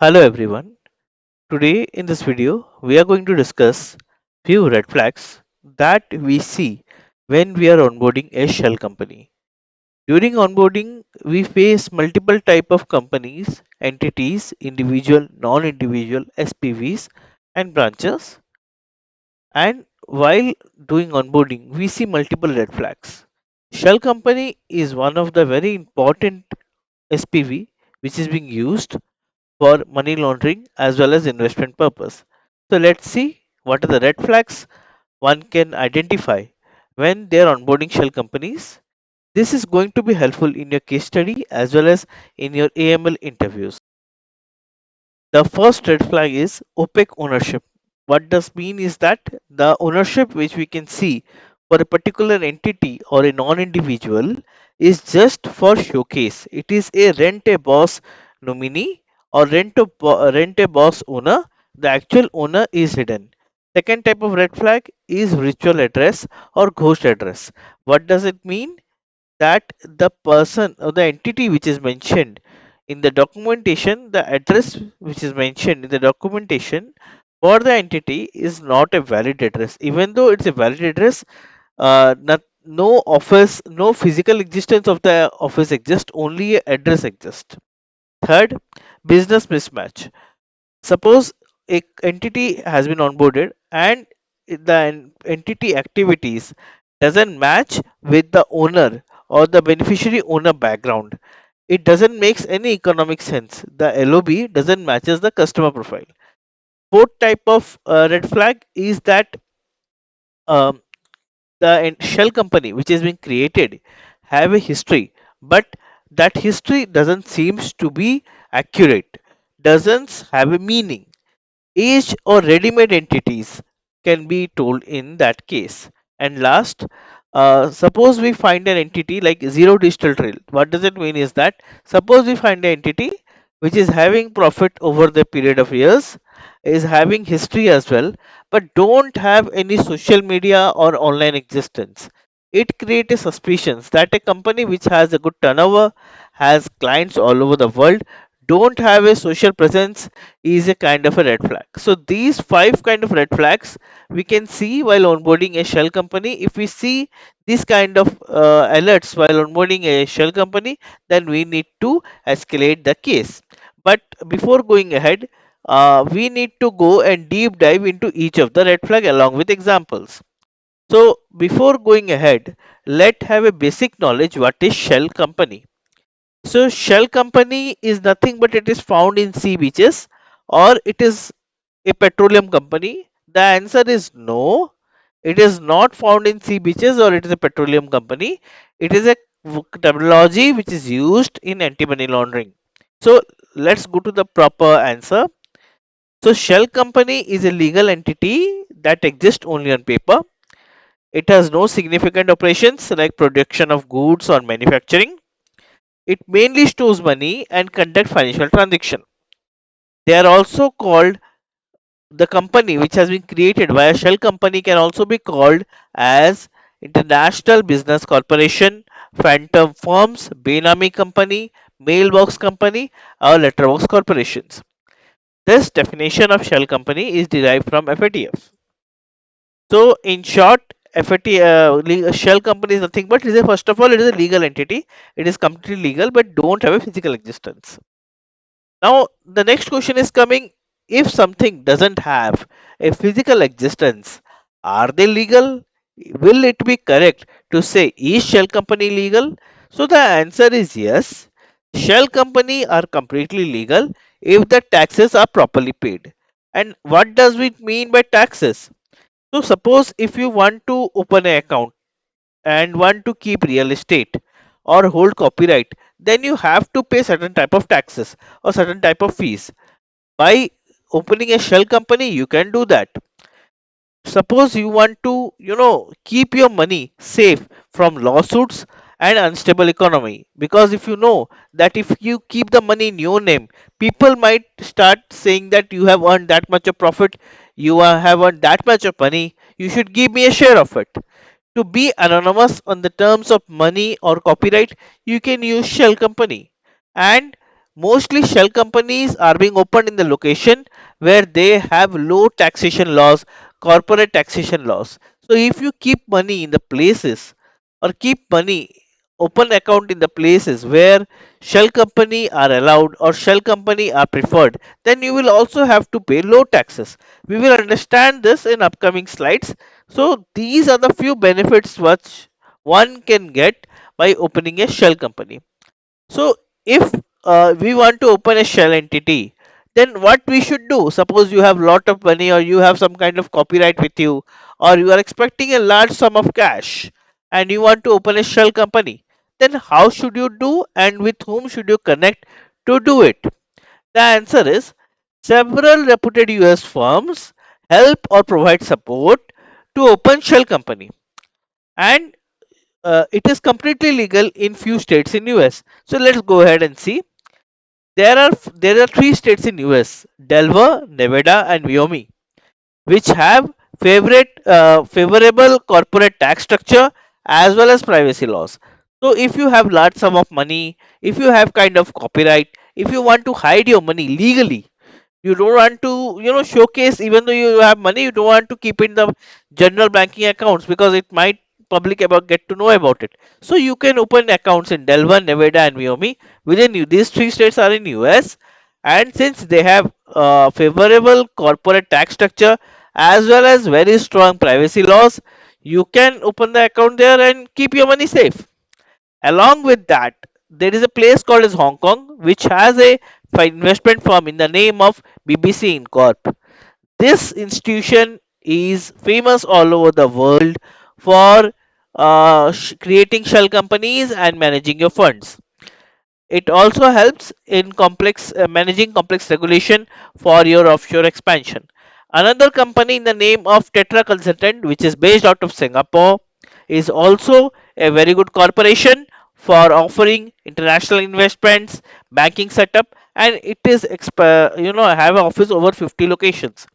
Hello everyone. Today in this video we are going to discuss few red flags that we see when we are onboarding a shell company. During onboarding we face multiple type of companies, entities, individual, non-individual, SPVs and branches, and while doing onboarding we see multiple red flags. Shell company is one of the very important SPV which is being used for money laundering as well as investment purpose. So let's see what are the red flags one can identify when they are onboarding shell companies. This is going to be helpful in your case study as well as in your AML interviews. The first red flag is opaque ownership. What does mean is that the ownership which we can see for a particular entity or a non-individual is just for showcase. It is a rent a boss nominee or rent a boss owner. The actual owner is hidden. Second type of red flag is ritual address or ghost address. What does it mean? That the person or the entity which is mentioned in the documentation, the address which is mentioned in the documentation for the entity is not a valid address. Even though it's a valid address, no office, no physical existence of the office exists, only a address exists. Third, business mismatch. Suppose a entity has been onboarded and the entity activities doesn't match with the owner or the beneficiary owner background. It doesn't makes any economic sense. The LOB doesn't matches the customer profile. Fourth type of red flag is that um, the shell company which has been created have a history, but that history doesn't seems to be accurate, doesn't have a meaning. Aged or ready-made entities can be told in that case. And last, suppose we find an entity like zero digital trail. What does it mean is that suppose we find an entity which is having profit over the period of years, is having history as well, but don't have any social media or online existence. It creates a suspicion that a company which has a good turnover, has clients all over the world, don't have a social presence is a kind of a red flag. So these five kind of red flags we can see while onboarding a shell company. If we see this kind of alerts while onboarding a shell company, then we need to escalate the case. But before going ahead, we need to go and deep dive into each of the red flag along with examples. So before going ahead, let's have a basic knowledge what is shell company. So shell company is nothing but it is found in sea beaches or it is a petroleum company. The answer is no. It is not found in sea beaches or it is a petroleum company. It is a terminology which is used in anti-money laundering. So let's go to the proper answer. So shell company is a legal entity that exists only on paper. It has no significant operations like production of goods or manufacturing. It mainly stores money and conduct financial transaction. They are also called the company which has been created by a shell company can also be called as International Business Corporation, Phantom Firms, Benami Company, Mailbox Company, or Letterbox Corporations. This definition of shell company is derived from FATF. So, in short, shell company is nothing but it is first of all it is a legal entity. It is completely legal but don't have a physical existence. Now, the next question is coming, if something doesn't have a physical existence, are they legal? Will it be correct to say, is shell company legal? So, the answer is yes. Shell company are completely legal if the taxes are properly paid. And what does it mean by taxes? So, suppose if you want to open an account and want to keep real estate or hold copyright, then you have to pay certain type of taxes or certain type of fees. By opening a shell company you can do that. Suppose you want to keep your money safe from lawsuits and unstable economy, because if you know that if you keep the money in your name, people might start saying that you have earned that much of profit, have earned that much of money, you should give me a share of it. To be anonymous on the terms of money or copyright, you can use shell company. And Mostly shell companies are being opened in the location where they have low taxation laws, corporate taxation laws. So if you keep money in the places or keep money open account in the places where shell company are allowed or shell company are preferred, then you will also have to pay low taxes. We will understand this in upcoming slides. So these are the few benefits which one can get by opening a shell company. So if we want to open a shell entity, then what we should do? Suppose you have lot of money or you have some kind of copyright with you, or you are expecting a large sum of cash and you want to open a shell company, then how should you do and with whom should you connect to do it? The answer is several reputed US firms help or provide support to open shell company, and it is completely legal in few states in US. So let's go ahead and see. There are three states in US: Delaware, Nevada, and Wyoming, which have favorable corporate tax structure as well as privacy laws. So if you have large sum of money, if you have kind of copyright, if you want to hide your money legally, you don't want to showcase, even though you have money, you don't want to keep in the general banking accounts because it might public about get to know about it. So you can open accounts in Delaware, Nevada, and Wyoming. Within you, these three states are in US, and since they have favorable corporate tax structure as well as very strong privacy laws, you can open the account there and keep your money safe. Along with that, there is a place called as Hong Kong, which has a investment firm in the name of BBC Incorp. This institution is famous all over the world for creating shell companies and managing your funds. It also helps in complex managing complex regulation for your offshore expansion. Another company in the name of Tetra Consultant, which is based out of Singapore, is also a very good corporation for offering international investments, banking setup, and it is have an office over 50 locations.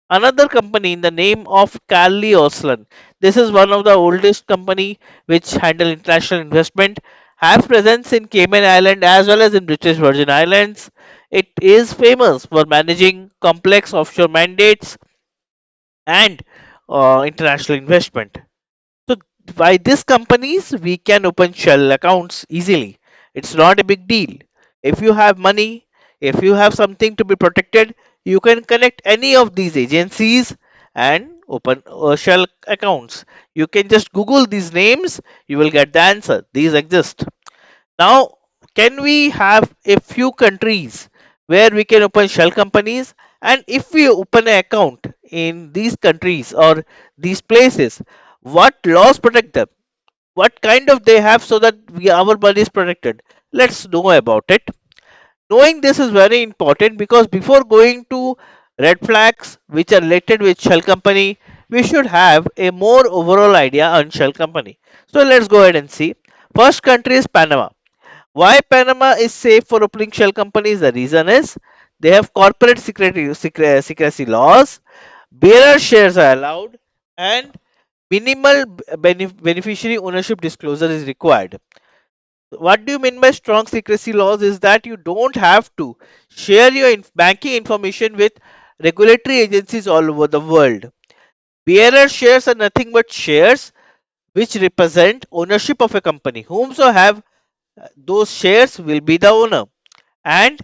Another company in the name of Carly Oslan. This is one of the oldest company which handle international investment, have presence in Cayman Island as well as in British Virgin Islands. It is famous for managing complex offshore mandates and international investment. So by these companies, we can open shell accounts easily. It's not a big deal. If you have money, if you have something to be protected, you can connect any of these agencies and open shell accounts. You can just Google these names, you will get the answer. These exist. Now, can we have a few countries where we can open shell companies? And if we open an account in these countries or these places, what laws protect them? What kind of they have so that our money is protected? Let's know about it. Knowing this is very important because before going to red flags which are related with shell company, we should have a more overall idea on shell company. So let's go ahead and see. First country is Panama. Why Panama is safe for opening shell companies? The reason is they have corporate secrecy laws, bearer shares are allowed, and minimal beneficiary ownership disclosure is required. What do you mean by strong secrecy laws? Is that you don't have to share your banking information with regulatory agencies all over the world. Bearer shares are nothing but shares which represent ownership of a company. Whomso have those shares will be the owner, and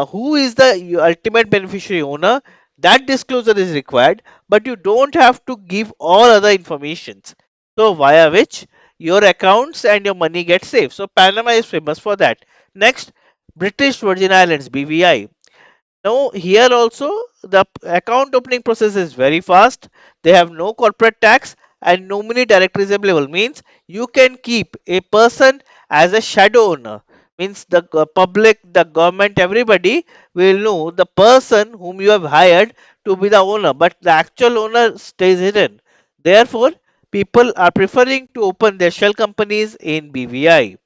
who is the ultimate beneficiary owner, that disclosure is required, but you don't have to give all other informations, so via which your accounts and your money get safe. So Panama is famous for that. Next, British Virgin Islands, BVI. Now, here also the account opening process is very fast. They have no corporate tax and nominee director is available. Means you can keep a person as a shadow owner. Means the public, the government, everybody will know the person whom you have hired to be the owner, but the actual owner stays hidden. Therefore, people are preferring to open their shell companies in BVI.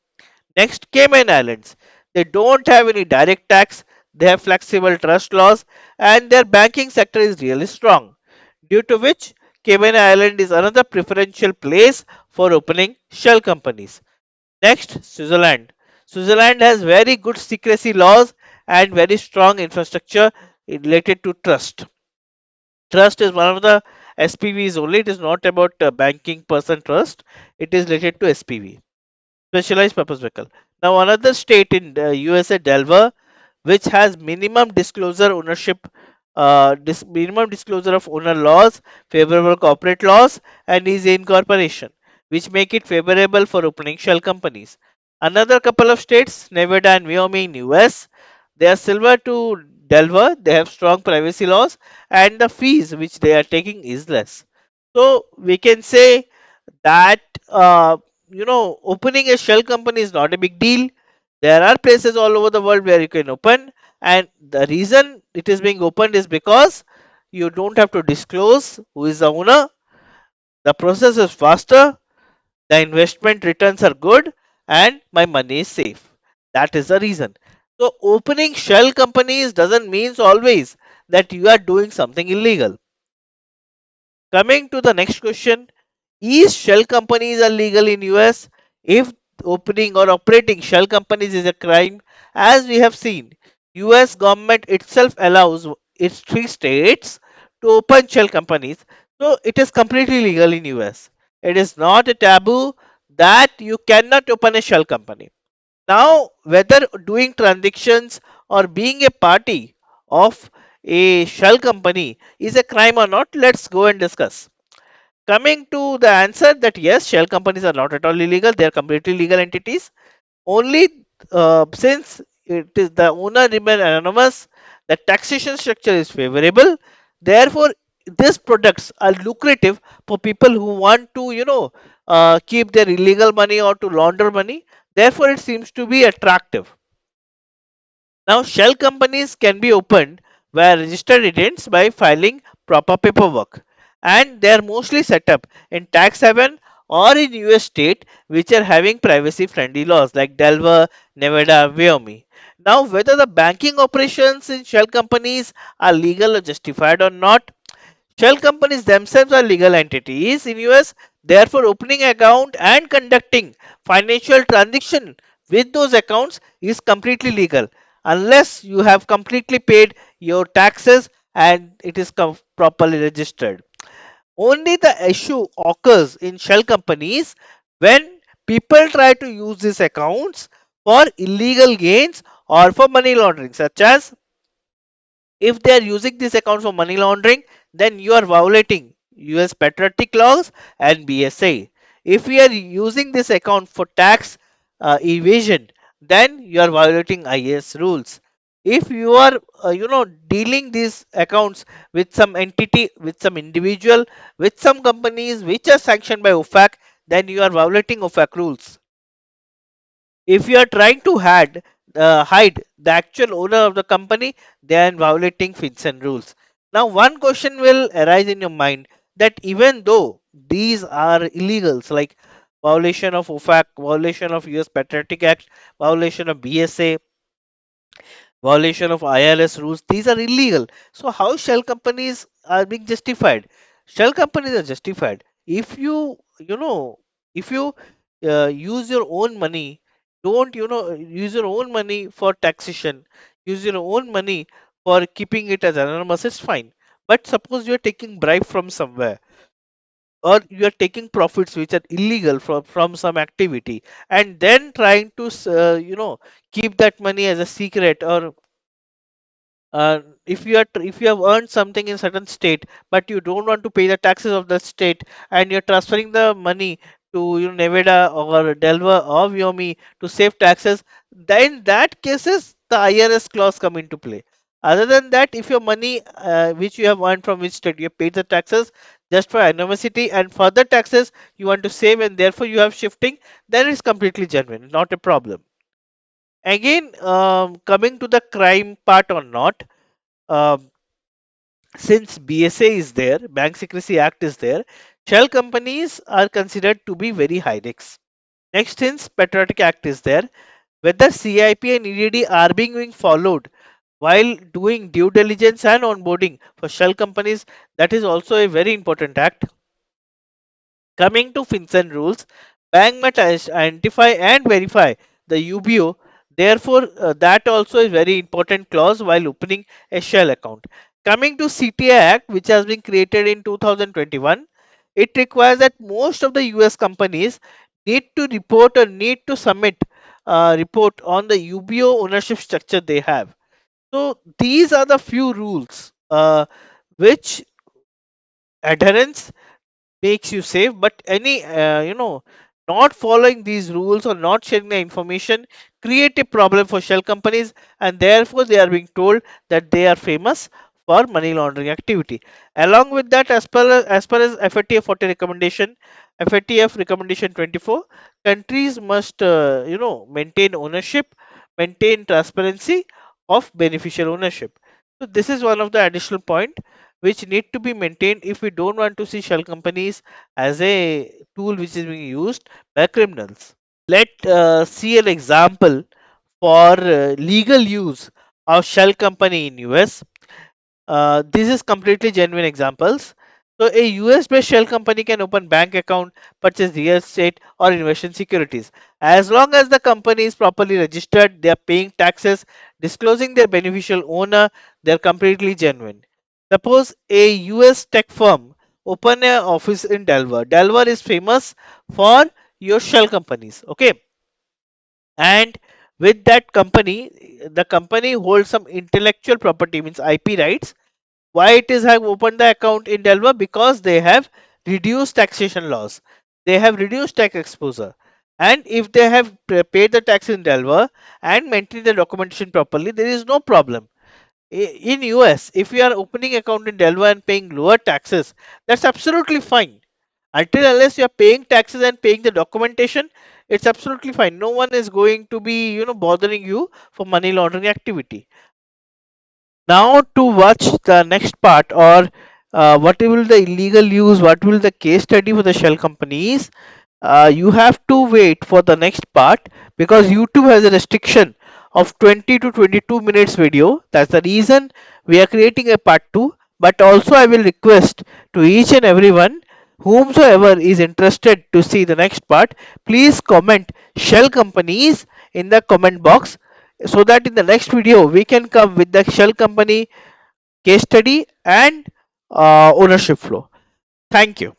Next, Cayman Islands. They don't have any direct tax, they have flexible trust laws, and their banking sector is really strong. Due to which, Cayman Island is another preferential place for opening shell companies. Next, Switzerland. Switzerland has very good secrecy laws and very strong infrastructure related to trust. Trust is one of the SPVs only. It is not about banking person trust. It is related to SPV, specialized purpose vehicle. Now, another state in the USA, Delaware, which has minimum disclosure ownership, minimum disclosure of owner laws, favorable corporate laws, and is incorporation, which make it favorable for opening shell companies. Another couple of states, Nevada and Wyoming, US, they are similar to Delaware. They have strong privacy laws, and the fees which they are taking is less. So we can say that opening a shell company is not a big deal. There are places all over the world where you can open, and the reason it is being opened is because you don't have to disclose who is the owner. The process is faster, the investment returns are good, and my money is safe. That is the reason. So opening shell companies doesn't mean always that you are doing something illegal. Coming to the next question, is shell companies are legal in US? If opening or operating shell companies is a crime, as we have seen, US government itself allows its three states to open shell companies. So it is completely legal in US. It is not a taboo that you cannot open a shell company. Now, whether doing transactions or being a party of a shell company is a crime or not, let's go and discuss. Coming to the answer that yes, shell companies are not at all illegal, they are completely legal entities. Only since it is the owner remain anonymous, the taxation structure is favorable. Therefore, these products are lucrative for people who want to, keep their illegal money or to launder money. Therefore, it seems to be attractive. Now, shell companies can be opened via registered agents by filing proper paperwork, and they are mostly set up in tax haven or in US state which are having privacy friendly laws like Delaware, Nevada, Wyoming. Now, whether the banking operations in shell companies are legal or justified or not, shell companies themselves are legal entities in US. Therefore, opening account and conducting financial transaction with those accounts is completely legal unless you have completely paid your taxes and it is properly registered. Only the issue occurs in shell companies when people try to use these accounts for illegal gains or for money laundering, such as if they are using this account for money laundering, then you are violating US patriotic laws and BSA. If we are using this account for tax evasion, then you are violating IAS rules. If you are, dealing these accounts with some entity, with some individual, with some companies which are sanctioned by OFAC, then you are violating OFAC rules. If you are trying to hide the actual owner of the company, they are violating FinCEN rules. Now, one question will arise in your mind that even though these are illegals like violation of OFAC, violation of US Patriotic Act, violation of BSA, violation of IRS rules, these are illegal. So, how shell companies are being justified? Shell companies are justified if if you use your own money, don't use your own money for taxation, use your own money for keeping it as anonymous, it's fine. But suppose you are taking bribe from somewhere, or you are taking profits which are illegal from some activity, and then trying to keep that money as a secret, or if you have earned something in certain state but you don't want to pay the taxes of that state, and you're transferring the money to Nevada or Delaware or Wyoming to save taxes, then in that cases the IRS clause come into play. Other than that, if your money which you have earned from which state you have paid the taxes just for anonymity, and further taxes you want to save and therefore you have shifting, then it's completely genuine, not a problem. Again, coming to the crime part or not, um, since BSA is there, Bank Secrecy Act is there, shell companies are considered to be very high risk. Next, since Patriotic Act is there, whether CIP and EDD are being followed while doing due diligence and onboarding for shell companies, that is also a very important act. Coming to FinCEN rules, bank must identify and verify the UBO Therefore, that also is very important clause while opening a shell account. Coming to CTA Act, which has been created in 2021, it requires that most of the US companies need to report or need to submit report on the UBO ownership structure they have. So these are the few rules which adherence makes you safe, but any not following these rules or not sharing the information create a problem for shell companies, and therefore they are being told that they are famous for money laundering activity. Along with that, as per as FATF 40 recommendation, FATF recommendation 24, countries must maintain ownership, maintain transparency of beneficial ownership. So this is one of the additional point which need to be maintained if we don't want to see shell companies as a tool which is being used by criminals. Let see an example for legal use of shell company in US. This is completely genuine examples. So a US based shell company can open bank account, purchase real estate or invest in securities. As long as the company is properly registered, they are paying taxes, disclosing their beneficial owner, they are completely genuine. Suppose a US tech firm open an office in Delaware. Delaware is famous for your shell companies. Okay. And with that company, the company holds some intellectual property, means IP rights. Why it is have opened the account in Delaware? Because they have reduced taxation laws. They have reduced tax exposure. And if they have paid the tax in Delaware and maintained the documentation properly, there is no problem. In US, if you are opening account in Delaware and paying lower taxes, that's absolutely fine. Until unless you are paying taxes and paying the documentation, it's absolutely fine. No one is going to be bothering you for money laundering activity. Now to watch the next part, or what will the illegal use, what will the case study for the shell companies, you have to wait for the next part because YouTube has a restriction of 20 to 22 minutes video. That's the reason we are creating a part 2. But also I will request to each and everyone whomsoever is interested to see the next part, please comment shell companies in the comment box, so that in the next video we can come with the shell company case study and ownership flow. Thank you.